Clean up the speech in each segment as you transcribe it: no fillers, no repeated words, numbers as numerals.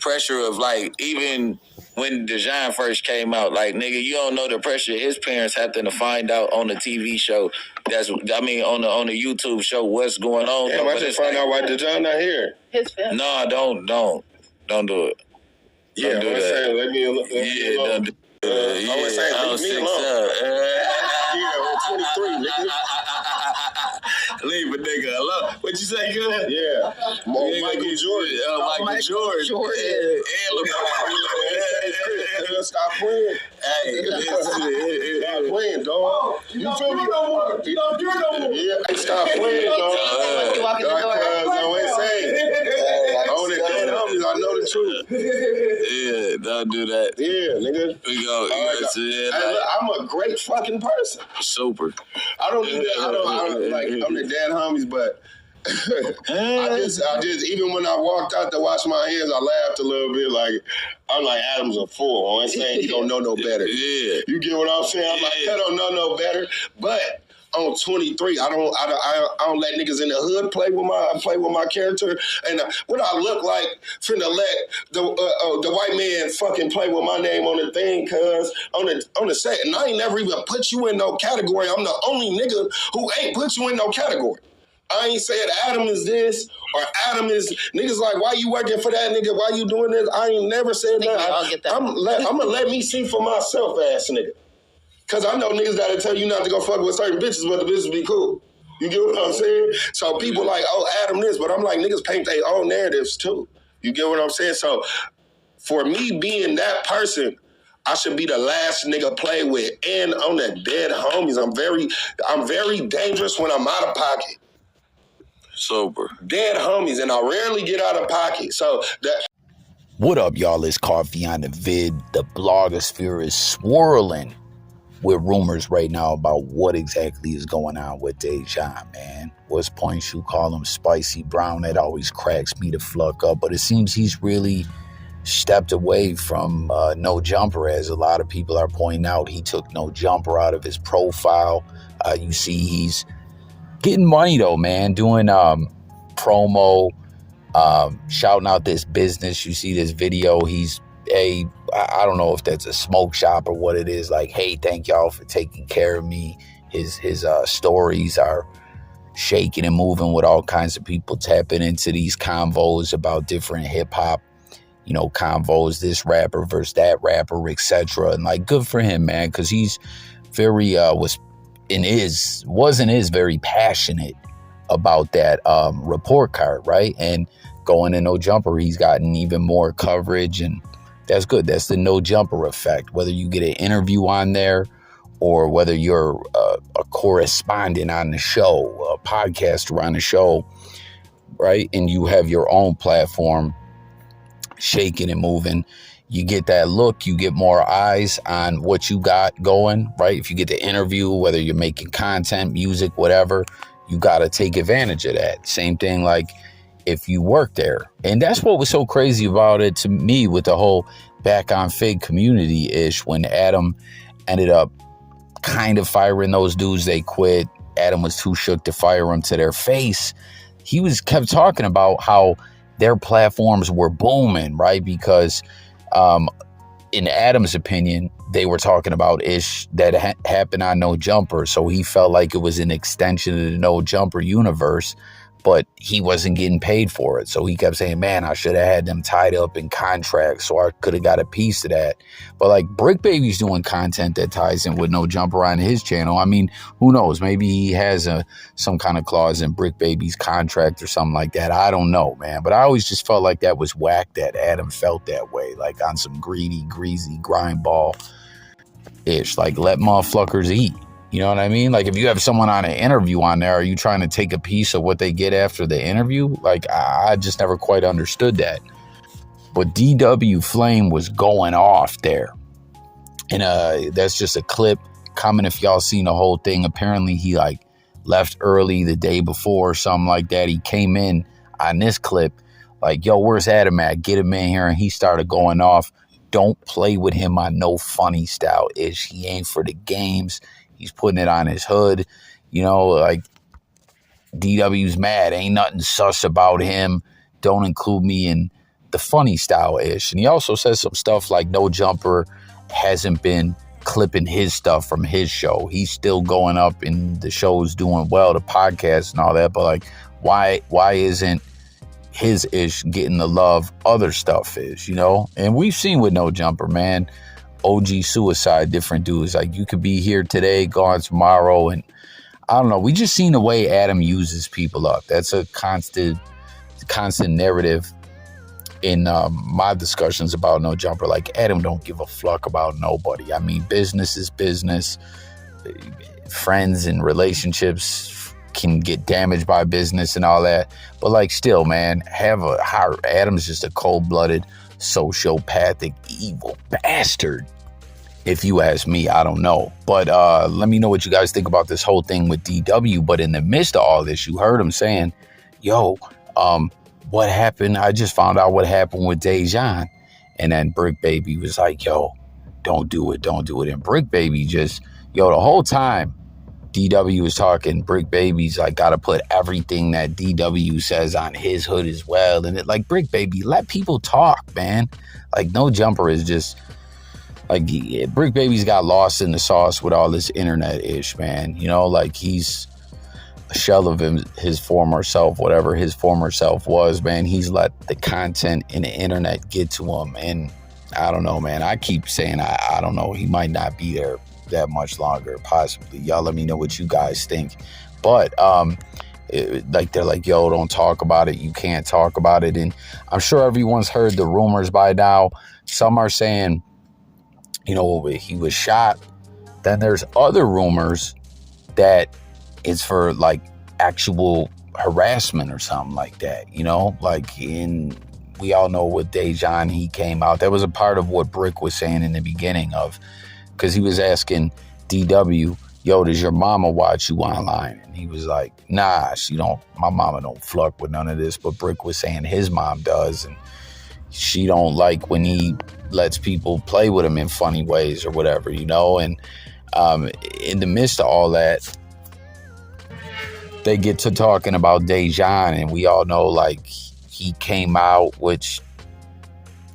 pressure of like even when Dejon first came out, like nigga, you don't know the pressure his parents have to find out on the TV show. On the YouTube show what's going on. Damn, I just find out why Dejon not here. His family. No, don't do it. Yeah, I'm saying let me alone. Don't do it. I was saying leave me alone. Yeah, 23, nigga. Leave a nigga alone. What you say, good? Yeah. Michael Jordan. Michael Jordan. Stop playing. Hey, stop playing, dog. You feel me? You don't do no more. Yeah, stop playing, dog. You walk in the door. I always say, own it, dead homies. I know the truth. Yeah, don't do that. Yeah, nigga. We go. I'm a great fucking person. Super. I don't do that. I don't like. I'm the dead homies, but. I just even when I walked out to wash my hands, I laughed a little bit. Like I'm like Adam's a fool. I'm saying he don't know no better. Yeah, you get what I'm saying? I'm like, I don't know no better. But on 23, I don't let niggas in the hood play with my character. And what I look like finna let the white man fucking play with my name on the thing, cuz on the set. And I ain't never even put you in no category. I'm the only nigga who ain't put you in no category. I ain't saying Adam is this or Adam is niggas like, why you working for that nigga? Why you doing this? I ain't never said that. I'm gonna let me see for myself, ass nigga. Cause I know niggas that'll tell you not to go fuck with certain bitches, but the bitches be cool. You get what I'm saying? So people like, oh, Adam this, but I'm like, niggas paint their own narratives too. You get what I'm saying? So for me being that person, I should be the last nigga play with. And on the dead homies, I'm very dangerous when I'm out of pocket. Sober. Dead homies, and I rarely get out of pocket. So that. What up, y'all? It's Coffee on the vid. The blogosphere is swirling with rumors right now about what exactly is going on with Dejon, man. What's points you call him Spicy Brown? That always cracks me the fuck up. But it seems he's really stepped away from No Jumper, as a lot of people are pointing out. He took No Jumper out of his profile. You see he's getting money though, man, doing promo, shouting out this business. You see this video, I don't know if that's a smoke shop or what it is, like, hey, thank y'all for taking care of me. His stories are shaking and moving with all kinds of people tapping into these convos about different hip-hop, convos, this rapper versus that rapper, etc. And like, good for him, man, because he's very is very passionate about that report card, right? And going to No Jumper, he's gotten even more coverage, and that's good. That's the No Jumper effect. Whether you get an interview on there or whether you're a correspondent on the show, a podcaster on the show, right? And you have your own platform shaking and moving. You get that look, you get more eyes on what you got going, right? If you get the interview, whether you're making content, music, whatever, you got to take advantage of that. Same thing like if you work there. And that's what was so crazy about it to me with the whole Back on Fig community-ish, when Adam ended up kind of firing those dudes. They quit. Adam was too shook to fire them to their face. He kept talking about how their platforms were booming, right? Because in Adam's opinion, they were talking about ish that happened on No Jumper. So he felt like it was an extension of the No Jumper universe, but he wasn't getting paid for it. So he kept saying, man, I should have had them tied up in contracts so I could have got a piece of that. But like Bricc Baby's doing content that ties in with No Jumper on his channel. I mean, who knows? Maybe he has some kind of clause in Bricc Baby's contract or something like that. I don't know, man. But I always just felt like that was whack that Adam felt that way, like on some greedy, greasy grind ball-ish. Like, let motherfuckers eat. You know what I mean? Like, if you have someone on an interview on there, are you trying to take a piece of what they get after the interview? Like, I just never quite understood that. But DW Flame was going off there. And that's just a clip. Comment if y'all seen the whole thing. Apparently, he, like, left early the day before or something like that. He came in on this clip like, yo, where's Adam at? Get him in here. And he started going off. Don't play with him on no funny style-ish. He ain't for the games. He's putting it on his hood, like DW's mad. Ain't nothing sus about him. Don't include me in the funny style-ish. And he also says some stuff like No Jumper hasn't been clipping his stuff from his show. He's still going up in the shows, doing well, the podcast and all that. But like, why isn't his ish getting the love other stuff is, you know? And we've seen with No Jumper, man, OG Suicide, different dudes. Like, you could be here today, gone tomorrow, and I don't know. We just seen the way Adam uses people up. That's a constant narrative in my discussions about No Jumper. Like, Adam don't give a fuck about nobody. I mean, business is business. Friends and relationships can get damaged by business and all that. But like, still, man, have a heart. Adam's just a cold-blooded, sociopathic, evil bastard. If you ask me, I don't know. But let me know what you guys think about this whole thing with DW. But in the midst of all this, you heard him saying, yo, what happened? I just found out what happened with Dejon. And then Bricc Baby was like, yo, don't do it. Don't do it. And Bricc Baby just, yo, the whole time DW was talking, Bricc Baby's like, got to put everything that DW says on his hood as well. And it, like, Bricc Baby, let people talk, man. Like, No Jumper is just, like, Bricc Baby's got lost in the sauce with all this internet-ish, man. You know, like, he's a shell of his former self, whatever his former self was, man. He's let the content in the internet get to him. And I don't know, man. I keep saying, I don't know. He might not be there that much longer, possibly. Y'all let me know what you guys think. But like, they're like, yo, don't talk about it. You can't talk about it. And I'm sure everyone's heard the rumors by now. Some are saying, you know, he was shot. Then there's other rumors that it's for like actual harassment or something like that, you know, like we all know with Dejon, he came out. That was a part of what Bricc was saying in the beginning of, because he was asking DW, yo, does your mama watch you online? And he was like, nah, my mama don't fuck with none of this. But Bricc was saying his mom does, and she don't like when he lets people play with him in funny ways or whatever, you know? And in the midst of all that, they get to talking about Dejon, and we all know, like, he came out, which,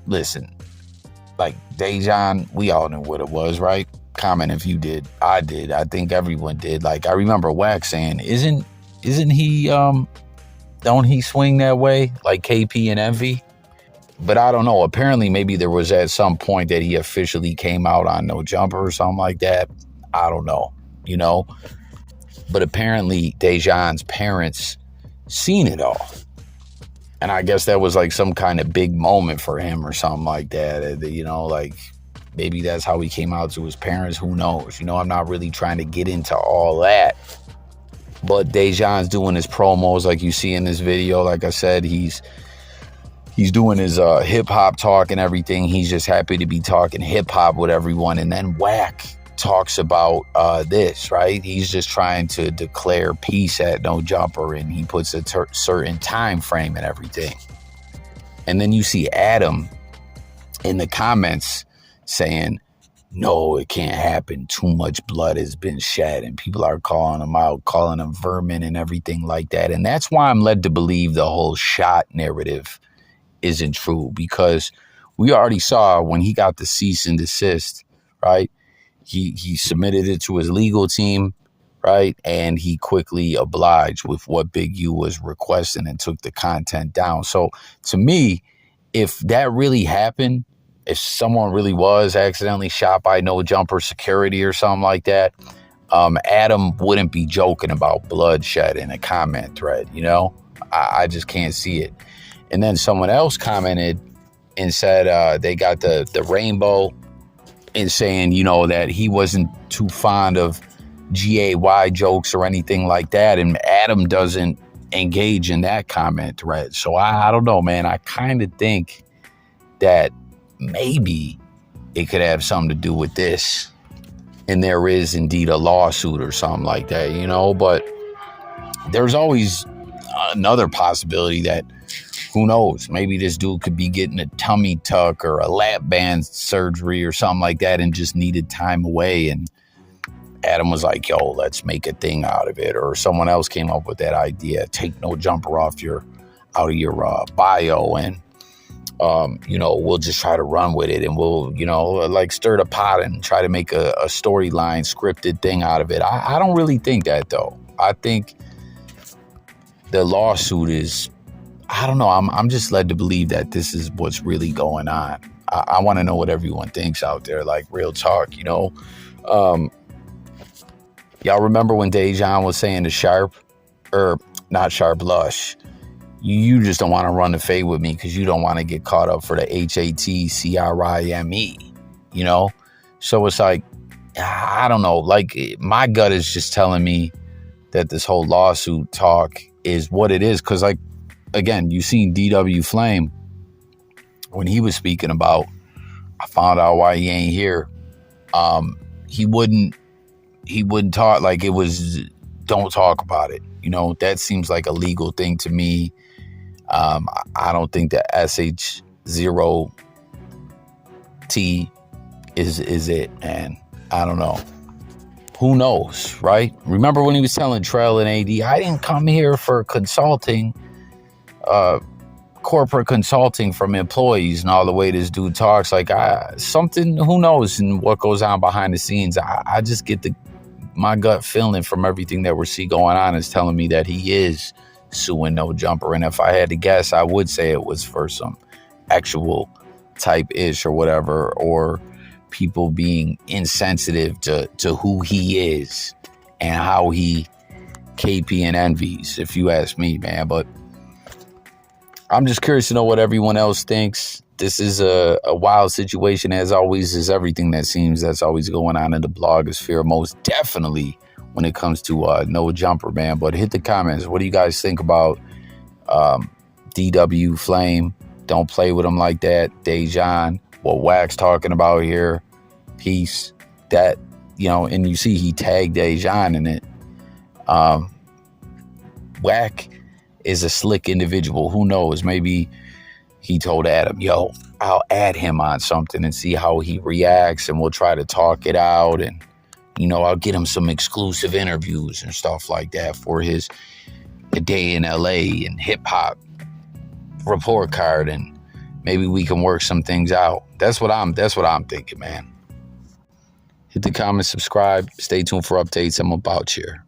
listen, like, Dejon, we all knew what it was, right? Comment if you did. I did. I think everyone did. Like, I remember Wack saying, isn't he, don't he swing that way? Like KP and Envy? But I don't know. Apparently, maybe there was at some point that he officially came out on No Jumper or something like that. I don't know, you know? But apparently, Dejon's parents seen it all. And I guess that was like some kind of big moment for him or something like that. You know, like, maybe that's how he came out to his parents. Who knows? You know, I'm not really trying to get into all that. But Dejon's doing his promos like you see in this video. Like I said, he's doing his hip-hop talk and everything. He's just happy to be talking hip-hop with everyone. And then Wack talks about this, right? He's just trying to declare peace at No Jumper, and he puts a certain time frame and everything. And then you see Adam in the comments saying, no, it can't happen. Too much blood has been shed, and people are calling him out, calling him vermin and everything like that. And that's why I'm led to believe the whole shot narrative isn't true, because we already saw when he got the cease and desist, right? He submitted it to his legal team, right? And he quickly obliged with what Big U was requesting and took the content down. So to me, if that really happened, if someone really was accidentally shot by No Jumper security or something like that, Adam wouldn't be joking about bloodshed in a comment thread, you know? I just can't see it. And then someone else commented and said they got the rainbow, and saying, you know, that he wasn't too fond of GAY jokes or anything like that. And Adam doesn't engage in that comment thread. So I don't know, man. I kind of think that maybe it could have something to do with this. And there is indeed a lawsuit or something like that, you know. But there's always another possibility that, who knows, maybe this dude could be getting a tummy tuck or a lap band surgery or something like that and just needed time away. And Adam was like, yo, let's make a thing out of it. Or someone else came up with that idea. Take No Jumper out of your bio. And we'll just try to run with it, and we'll, like stir the pot and try to make a storyline scripted thing out of it. I don't really think that, though. I think the lawsuit is, I don't know. I'm just led to believe that this is what's really going on. I want to know what everyone thinks out there, like real talk, y'all remember when Dejon was saying to Sharp, or not Sharp, Lush, you just don't want to run the fade with me because you don't want to get caught up for the HATCRIME, So it's like, I don't know. Like, my gut is just telling me that this whole lawsuit talk is what it is. Because, like, again, you seen DW Flame when he was speaking about, I found out why he ain't here. He wouldn't talk, like it was, don't talk about it. That seems like a legal thing to me. I don't think that SH0T is it, man. I don't know. Who knows, right? Remember when he was telling Trell and AD, I didn't come here for consulting, corporate consulting from employees, and all the way this dude talks, like something, who knows, and what goes on behind the scenes. I just get my gut feeling from everything that we're seeing going on is telling me that he is suing No Jumper. And if I had to guess, I would say it was for some actual type ish or whatever, or people being insensitive to who he is and how he KP and envies, if you ask me, man. But I'm just curious to know what everyone else thinks. This is a wild situation, as always, is everything that's always going on in the blogosphere, most definitely when it comes to No Jumper, man. But hit the comments. What do you guys think about DW Flame? Don't play with him like that. Dejon, what Wack's talking about here. Peace. That, and you see he tagged Dejon in it. Wack is a slick individual. Who knows? Maybe he told Adam, yo, I'll add him on something and see how he reacts, and we'll try to talk it out. And, I'll get him some exclusive interviews and stuff like that for his A Day in LA and hip hop report card. And maybe we can work some things out. That's what I'm thinking, man. Hit the comments, subscribe, stay tuned for updates. I'm about here.